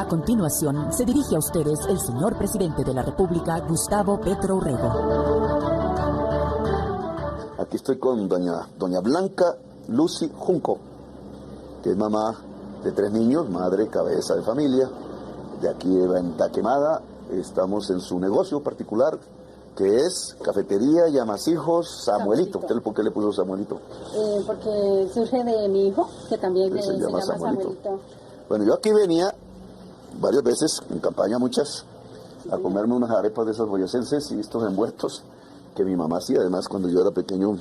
A continuación, se dirige a ustedes el señor presidente de la República, Gustavo Petro Urrego. Aquí estoy con doña Blanca Lucy Junco, que es mamá de 3 niños, madre, cabeza de familia, de aquí de Venta Quemada. Estamos en su negocio particular, que es Cafetería y Amasijos Samuelito. ¿Usted por qué le puso Samuelito? Porque surge de mi hijo, que también se llama Samuelito. Bueno, yo aquí venía varias veces, en campaña muchas, a comerme unas arepas de esas boyacenses y estos envueltos que mi mamá hacía. Además, cuando yo era pequeño,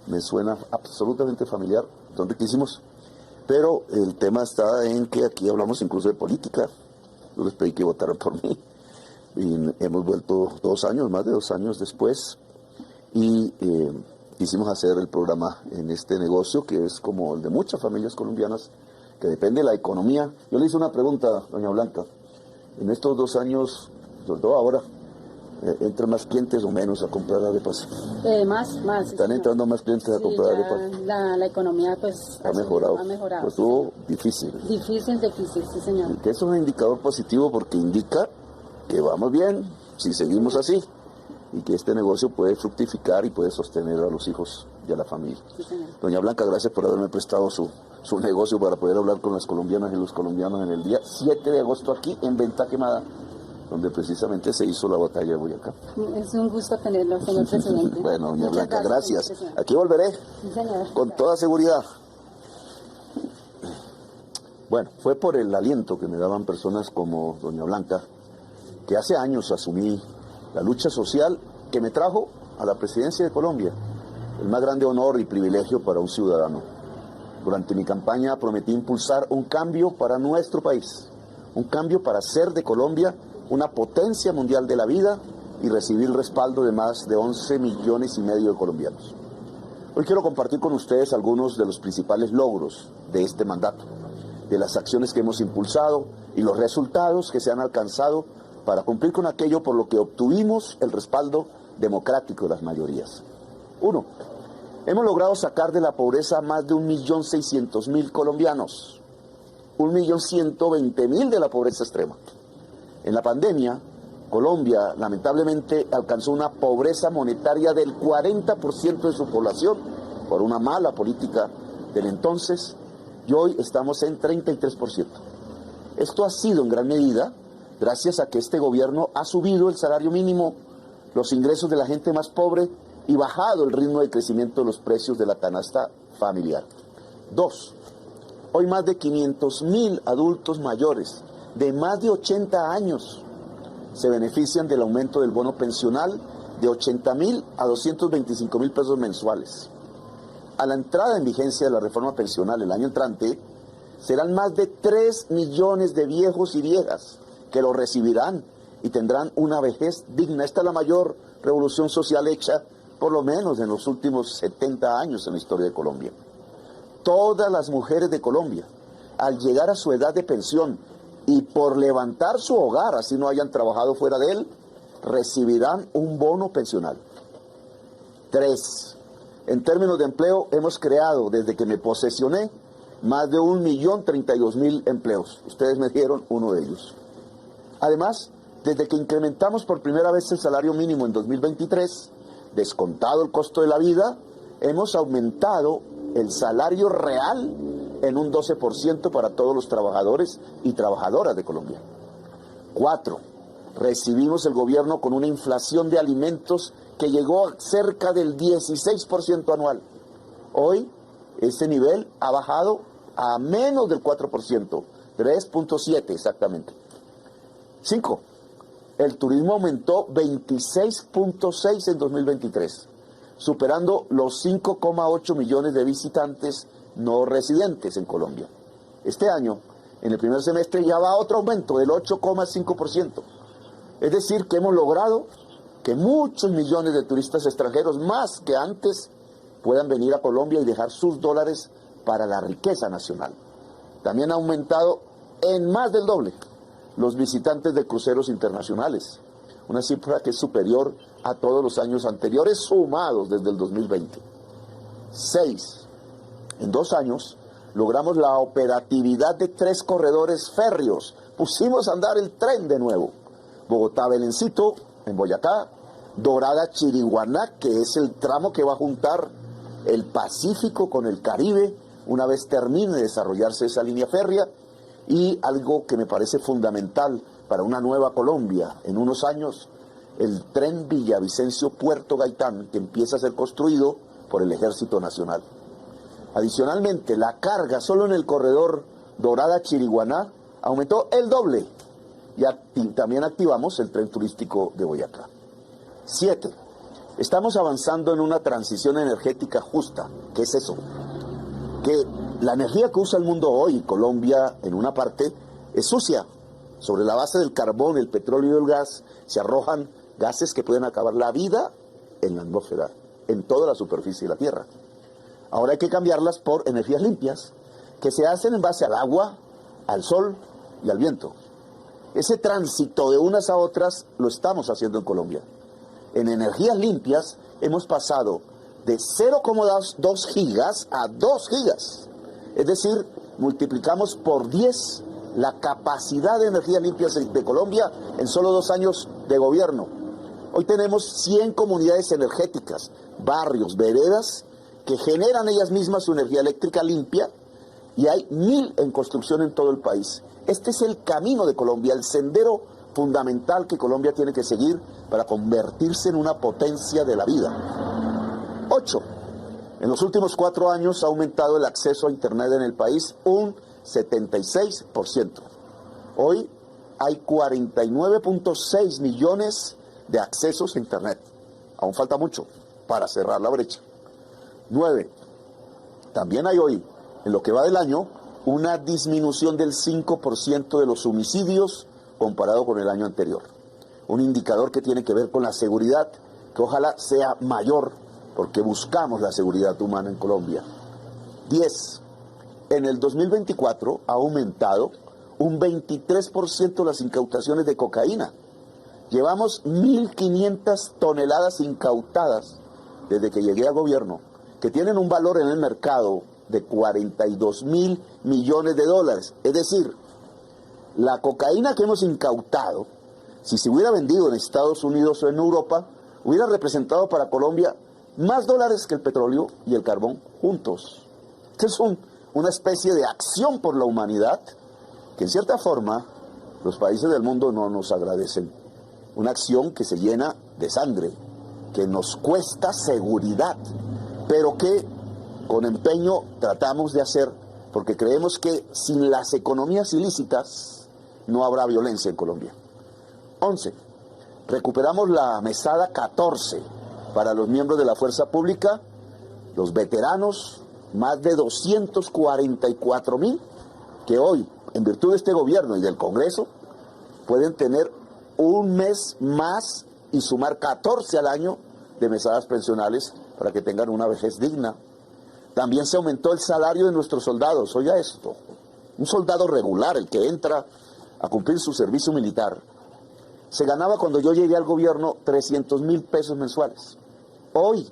me suena absolutamente familiar, son riquísimos. Pero el tema está en que aquí hablamos incluso de política. Yo les pedí que votaran por mí. Y hemos vuelto más de 2 años después, y quisimos hacer el programa en este negocio que es como el de muchas familias colombianas, que depende de la economía. Yo le hice una pregunta, doña Blanca. En estos 2 años, sobre todo ahora, ¿entran más clientes o menos a comprar arepas? Más. ¿Están entrando más clientes a comprar arepas? La economía pues ha mejorado. Pues estuvo difícil. Difícil, sí señor. Y que eso es un indicador positivo, porque indica que vamos bien si seguimos así, y que este negocio puede fructificar y puede sostener a los hijos y a la familia. Sí, señor. Doña Blanca, gracias por haberme prestado su negocio para poder hablar con las colombianas y los colombianos en el día 7 de agosto aquí en Venta Quemada, donde precisamente se hizo la batalla de Boyacá. Es un gusto tenerlo, señor presidente. Bueno, doña Muchas Blanca, gracias. Aquí señor. volveré, Sí, señor. con toda seguridad. Bueno, fue por el aliento que me daban personas como doña Blanca, que hace años asumí la lucha social que me trajo a la presidencia de Colombia, el más grande honor y privilegio para un ciudadano. Durante mi campaña prometí impulsar un cambio para nuestro país, un cambio para hacer de Colombia una potencia mundial de la vida y recibir el respaldo de más de 11,5 millones de colombianos. Hoy quiero compartir con ustedes algunos de los principales logros de este mandato, de las acciones que hemos impulsado y los resultados que se han alcanzado para cumplir con aquello por lo que obtuvimos el respaldo democrático de las mayorías. 1. Hemos logrado sacar de la pobreza a más de 1.600.000 colombianos, 1.120.000 de la pobreza extrema. En la pandemia, Colombia lamentablemente alcanzó una pobreza monetaria del 40% de su población por una mala política del entonces, y hoy estamos en 33%. Esto ha sido en gran medida gracias a que este gobierno ha subido el salario mínimo, los ingresos de la gente más pobre y bajado el ritmo de crecimiento de los precios de la canasta familiar. 2. Hoy más de 500.000 adultos mayores de más de 80 años se benefician del aumento del bono pensional de 80.000 a 225.000 pesos mensuales. A la entrada en vigencia de la reforma pensional el año entrante, serán más de 3 millones de viejos y viejas que lo recibirán y tendrán una vejez digna. Esta es la mayor revolución social hecha, por lo menos en los últimos 70 años en la historia de Colombia. Todas las mujeres de Colombia, al llegar a su edad de pensión y por levantar su hogar, así no hayan trabajado fuera de él, recibirán un bono pensional. 3. En términos de empleo, hemos creado, desde que me posesioné, más de 1.032.000 empleos. Ustedes me dieron uno de ellos. Además, desde que incrementamos por primera vez el salario mínimo en 2023, descontado el costo de la vida, hemos aumentado el salario real en un 12% para todos los trabajadores y trabajadoras de Colombia. 4. Recibimos el gobierno con una inflación de alimentos que llegó a cerca del 16% anual. Hoy, este nivel ha bajado a menos del 4%, 3.7 exactamente. 5. El turismo aumentó 26.6 en 2023, superando los 5,8 millones de visitantes no residentes en Colombia. Este año, en el primer semestre, ya va otro aumento del 8,5%. Es decir, que hemos logrado que muchos millones de turistas extranjeros, más que antes, puedan venir a Colombia y dejar sus dólares para la riqueza nacional. También ha aumentado en más del doble los visitantes de cruceros internacionales, una cifra que es superior a todos los años anteriores sumados desde el 2020. 6. En 2 años logramos la operatividad de 3 corredores férreos. Pusimos a andar el tren de nuevo. Bogotá-Belencito, en Boyacá, Dorada-Chiriguaná, que es el tramo que va a juntar el Pacífico con el Caribe, una vez termine de desarrollarse esa línea férrea, y algo que me parece fundamental para una nueva Colombia, en unos años, el tren Villavicencio-Puerto Gaitán, que empieza a ser construido por el Ejército Nacional. Adicionalmente, la carga solo en el corredor Dorada-Chiriguaná aumentó el doble, y también activamos el tren turístico de Boyacá. 7. Estamos avanzando en una transición energética justa. ¿Qué es eso? Que la energía que usa el mundo hoy, Colombia en una parte, es sucia. Sobre la base del carbón, el petróleo y el gas, se arrojan gases que pueden acabar la vida en la atmósfera, en toda la superficie de la Tierra. Ahora hay que cambiarlas por energías limpias, que se hacen en base al agua, al sol y al viento. Ese tránsito de unas a otras lo estamos haciendo en Colombia. En energías limpias hemos pasado de 0,2 gigas a 2 gigas. Es decir, multiplicamos por 10 la capacidad de energías limpias de Colombia en solo 2 años de gobierno. Hoy tenemos 100 comunidades energéticas, barrios, veredas, que generan ellas mismas su energía eléctrica limpia, y hay 1000 en construcción en todo el país. Este es el camino de Colombia, el sendero fundamental que Colombia tiene que seguir para convertirse en una potencia de la vida. 8. En los últimos 4 años ha aumentado el acceso a Internet en el país un 76%. Hoy hay 49.6 millones de accesos a Internet. Aún falta mucho para cerrar la brecha. 9. También hay hoy, en lo que va del año, una disminución del 5% de los homicidios comparado con el año anterior. Un indicador que tiene que ver con la seguridad, que ojalá sea mayor, porque buscamos la seguridad humana en Colombia. 10. En el 2024 ha aumentado un 23% las incautaciones de cocaína. Llevamos 1.500 toneladas incautadas desde que llegué al gobierno, que tienen un valor en el mercado de 42.000 millones de dólares. Es decir, la cocaína que hemos incautado, si se hubiera vendido en Estados Unidos o en Europa, hubiera representado para Colombia más dólares que el petróleo y el carbón juntos. Esto es una especie de acción por la humanidad que en cierta forma los países del mundo no nos agradecen. Una acción que se llena de sangre, que nos cuesta seguridad, pero que con empeño tratamos de hacer, porque creemos que sin las economías ilícitas no habrá violencia en Colombia. 11. Recuperamos la mesada 14 para los miembros de la fuerza pública, los veteranos, más de 244.000, que hoy, en virtud de este gobierno y del Congreso, pueden tener un mes más y sumar 14 al año de mesadas pensionales para que tengan una vejez digna. También se aumentó el salario de nuestros soldados. Oiga esto, un soldado regular, el que entra a cumplir su servicio militar, se ganaba cuando yo llegué al gobierno 300.000 pesos mensuales. Hoy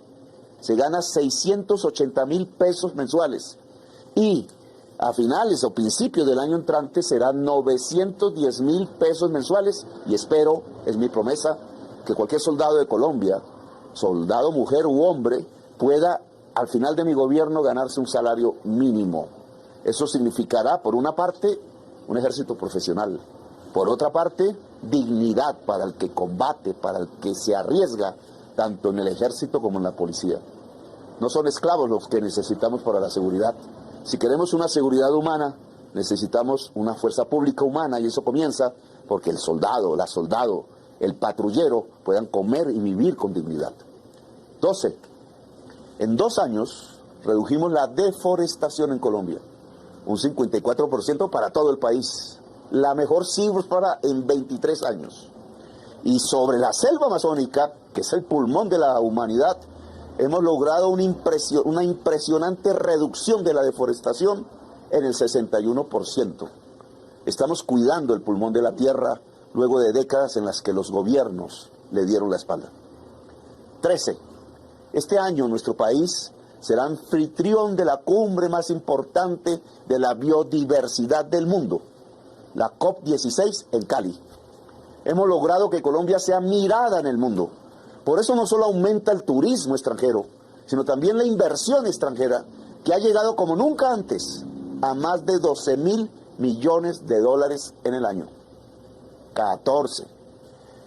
se gana 680.000 pesos mensuales. Y a finales o principios del año entrante serán 910.000 pesos mensuales. Y espero, es mi promesa, que cualquier soldado de Colombia, soldado, mujer u hombre, pueda al final de mi gobierno ganarse un salario mínimo. Eso significará, por una parte, un ejército profesional. Por otra parte, dignidad para el que combate, para el que se arriesga, tanto en el ejército como en la policía. No son esclavos los que necesitamos para la seguridad. Si queremos una seguridad humana, necesitamos una fuerza pública humana, y eso comienza porque el soldado, la soldado, el patrullero puedan comer y vivir con dignidad. 12. En 2 años redujimos la deforestación en Colombia, un 54% para todo el país, la mejor cifra en 23 años. Y sobre la selva amazónica, que es el pulmón de la humanidad, hemos logrado una impresionante reducción de la deforestación en el 61%. Estamos cuidando el pulmón de la tierra luego de décadas en las que los gobiernos le dieron la espalda. 13. Este año nuestro país será anfitrión de la cumbre más importante de la biodiversidad del mundo, la COP16 en Cali. Hemos logrado que Colombia sea mirada en el mundo. Por eso no solo aumenta el turismo extranjero, sino también la inversión extranjera, que ha llegado como nunca antes a más de 12.000 millones de dólares en el año. 14.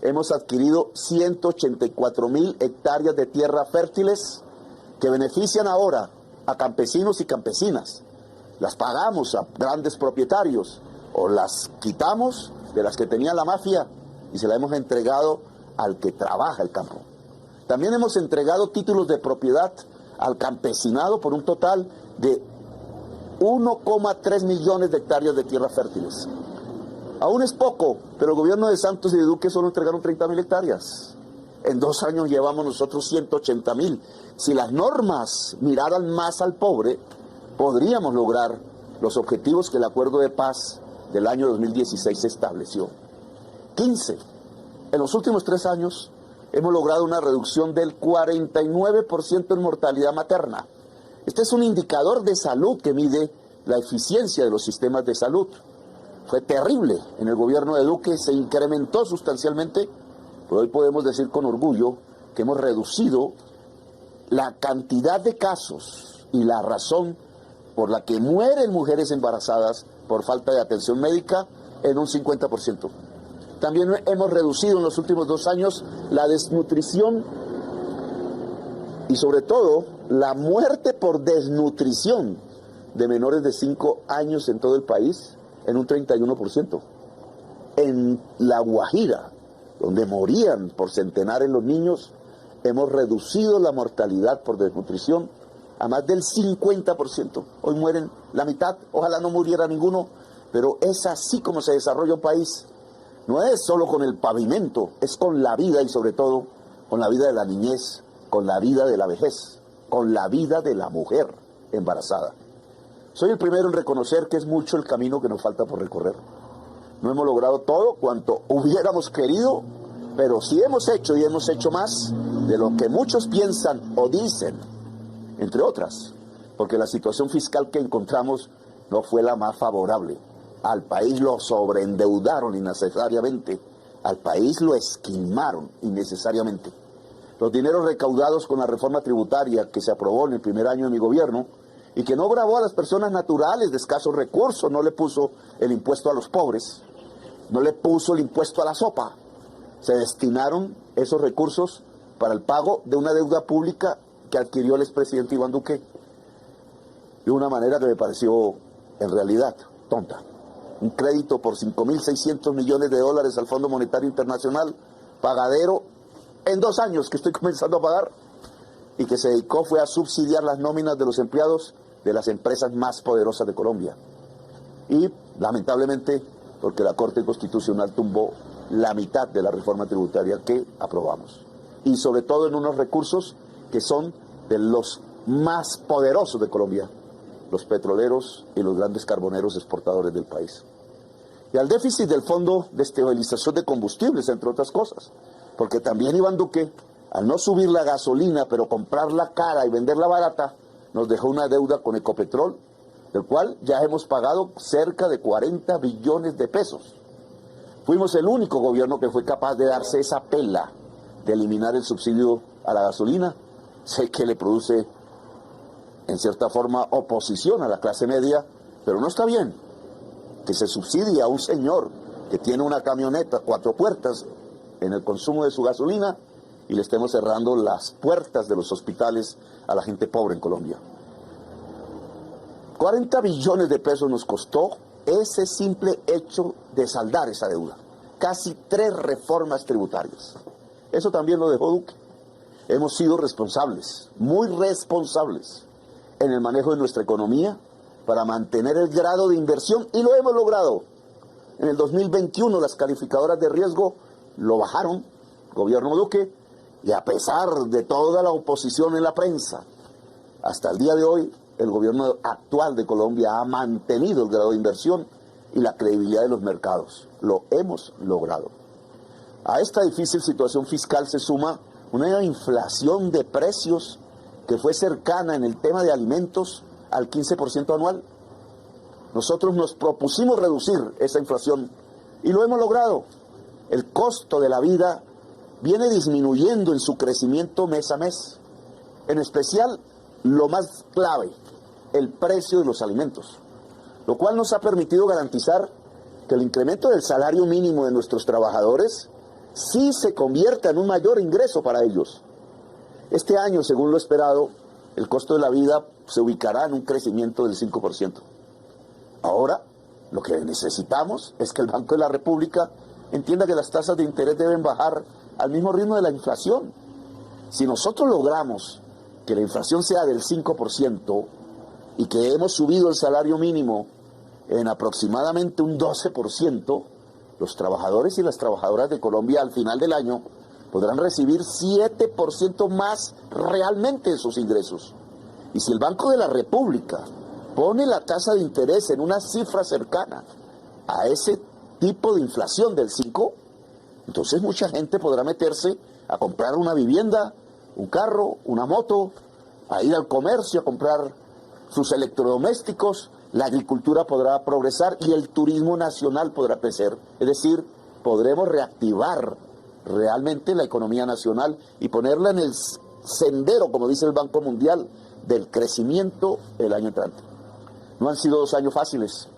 Hemos adquirido 184.000 hectáreas de tierra fértiles que benefician ahora a campesinos y campesinas. Las pagamos a grandes propietarios o las quitamos de las que tenía la mafia y se las hemos entregado al que trabaja el campo. También hemos entregado títulos de propiedad al campesinado por un total de 1,3 millones de hectáreas de tierras fértiles. Aún es poco, pero el gobierno de Santos y de Duque solo entregaron 30.000 hectáreas. En 2 años llevamos nosotros 180.000. Si las normas miraran más al pobre, podríamos lograr los objetivos que el acuerdo de paz del año 2016 estableció. 15. En los últimos 3 años hemos logrado una reducción del 49% en mortalidad materna. Este es un indicador de salud que mide la eficiencia de los sistemas de salud. Fue terrible. En el gobierno de Duque se incrementó sustancialmente, pero hoy podemos decir con orgullo que hemos reducido la cantidad de casos y la razón por la que mueren mujeres embarazadas por falta de atención médica en un 50%. También hemos reducido en los últimos 2 años la desnutrición y sobre todo la muerte por desnutrición de menores de 5 años en todo el país en un 31%. En La Guajira, donde morían por centenares los niños, hemos reducido la mortalidad por desnutrición a más del 50%. Hoy mueren la mitad, ojalá no muriera ninguno, pero es así como se desarrolla un país. No es solo con el pavimento, es con la vida y sobre todo con la vida de la niñez, con la vida de la vejez, con la vida de la mujer embarazada. Soy el primero en reconocer que es mucho el camino que nos falta por recorrer. No hemos logrado todo cuanto hubiéramos querido, pero sí hemos hecho y hemos hecho más de lo que muchos piensan o dicen, entre otras, porque la situación fiscal que encontramos no fue la más favorable. Al país lo sobreendeudaron innecesariamente, al país lo esquilmaron innecesariamente. Los dineros recaudados con la reforma tributaria que se aprobó en el primer año de mi gobierno y que no gravó a las personas naturales de escasos recursos, no le puso el impuesto a los pobres, no le puso el impuesto a la sopa. Se destinaron esos recursos para el pago de una deuda pública que adquirió el expresidente Iván Duque de una manera que me pareció en realidad tonta. Un crédito por 5.600 millones de dólares al Fondo Monetario Internacional, pagadero en 2 años que estoy comenzando a pagar, y que se dedicó fue a subsidiar las nóminas de los empleados de las empresas más poderosas de Colombia. Y lamentablemente, porque la Corte Constitucional tumbó la mitad de la reforma tributaria que aprobamos. Y sobre todo en unos recursos que son de los más poderosos de Colombia, los petroleros y los grandes carboneros exportadores del país. Y al déficit del Fondo de Estabilización de Combustibles, entre otras cosas, porque también Iván Duque, al no subir la gasolina, pero comprarla cara y venderla barata, nos dejó una deuda con Ecopetrol, del cual ya hemos pagado cerca de 40 billones de pesos. Fuimos el único gobierno que fue capaz de darse esa pela de eliminar el subsidio a la gasolina. Sé que le produce, en cierta forma, oposición a la clase media, pero no está bien que se subsidie a un señor que tiene una camioneta 4 puertas en el consumo de su gasolina y le estemos cerrando las puertas de los hospitales a la gente pobre en Colombia. 40 billones de pesos nos costó ese simple hecho de saldar esa deuda. Casi 3 reformas tributarias. Eso también lo dejó Duque. Hemos sido responsables, muy responsables, en el manejo de nuestra economía para mantener el grado de inversión, y lo hemos logrado. En el 2021 las calificadoras de riesgo lo bajaron, gobierno Duque, y a pesar de toda la oposición en la prensa, hasta el día de hoy el gobierno actual de Colombia ha mantenido el grado de inversión y la credibilidad de los mercados. Lo hemos logrado. A esta difícil situación fiscal se suma una inflación de precios que fue cercana en el tema de alimentos al 15% anual. Nosotros nos propusimos reducir esa inflación y lo hemos logrado. El costo de la vida viene disminuyendo en su crecimiento mes a mes. En especial, lo más clave, el precio de los alimentos, lo cual nos ha permitido garantizar que el incremento del salario mínimo de nuestros trabajadores sí se convierta en un mayor ingreso para ellos. Este año, según lo esperado, el costo de la vida se ubicará en un crecimiento del 5%. Ahora, lo que necesitamos es que el Banco de la República entienda que las tasas de interés deben bajar al mismo ritmo de la inflación. Si nosotros logramos que la inflación sea del 5% y que hemos subido el salario mínimo en aproximadamente un 12%, los trabajadores y las trabajadoras de Colombia al final del año podrán recibir 7% más realmente de sus ingresos. Y si el Banco de la República pone la tasa de interés en una cifra cercana a ese tipo de inflación del 5%, entonces mucha gente podrá meterse a comprar una vivienda, un carro, una moto, a ir al comercio a comprar sus electrodomésticos, la agricultura podrá progresar y el turismo nacional podrá crecer. Es decir, podremos reactivar realmente la economía nacional y ponerla en el sendero, como dice el Banco Mundial, del crecimiento el año entrante. No han sido 2 años fáciles.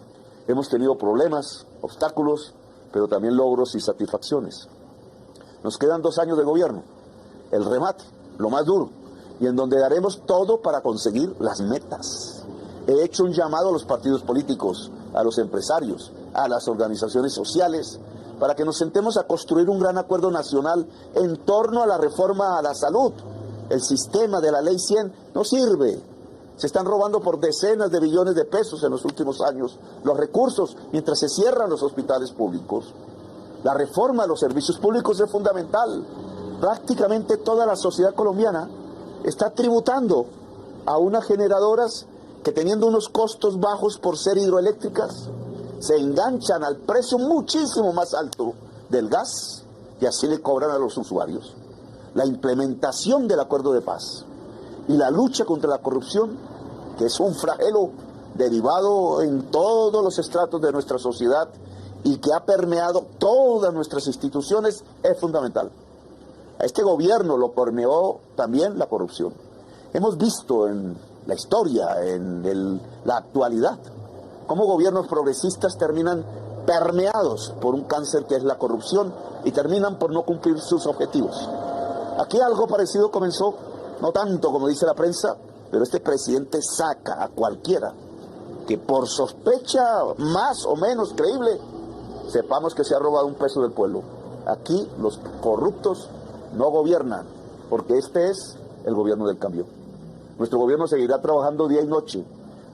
Hemos tenido problemas, obstáculos, pero también logros y satisfacciones. Nos quedan 2 años de gobierno, el remate, lo más duro, y en donde daremos todo para conseguir las metas. He hecho un llamado a los partidos políticos, a los empresarios, a las organizaciones sociales, para que nos sentemos a construir un gran acuerdo nacional en torno a la reforma a la salud. El sistema de la Ley 100 no sirve. Se están robando por decenas de billones de pesos en los últimos años los recursos mientras se cierran los hospitales públicos. La reforma a los servicios públicos es fundamental. Prácticamente toda la sociedad colombiana está tributando a unas generadoras que, teniendo unos costos bajos por ser hidroeléctricas, se enganchan al precio muchísimo más alto del gas y así le cobran a los usuarios. La implementación del acuerdo de paz y la lucha contra la corrupción, que es un flagelo derivado en todos los estratos de nuestra sociedad y que ha permeado todas nuestras instituciones, es fundamental. A este gobierno lo permeó también la corrupción. Hemos visto en la historia, en la actualidad, cómo gobiernos progresistas terminan permeados por un cáncer que es la corrupción y terminan por no cumplir sus objetivos. Aquí algo parecido comenzó, no tanto como dice la prensa, pero este presidente saca a cualquiera que por sospecha más o menos creíble sepamos que se ha robado un peso del pueblo. Aquí los corruptos no gobiernan, porque este es el gobierno del cambio. Nuestro gobierno seguirá trabajando día y noche,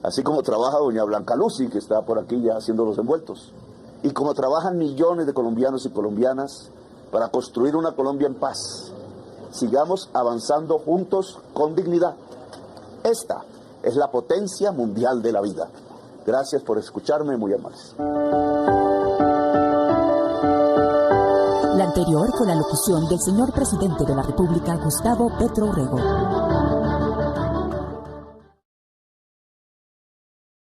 así como trabaja doña Blanca Lucy, que está por aquí ya haciendo los envueltos, y como trabajan millones de colombianos y colombianas para construir una Colombia en paz. Sigamos avanzando juntos con dignidad. Esta es la potencia mundial de la vida. Gracias por escucharme, muy amables. La anterior fue la locución del señor presidente de la República, Gustavo Petro Urrego.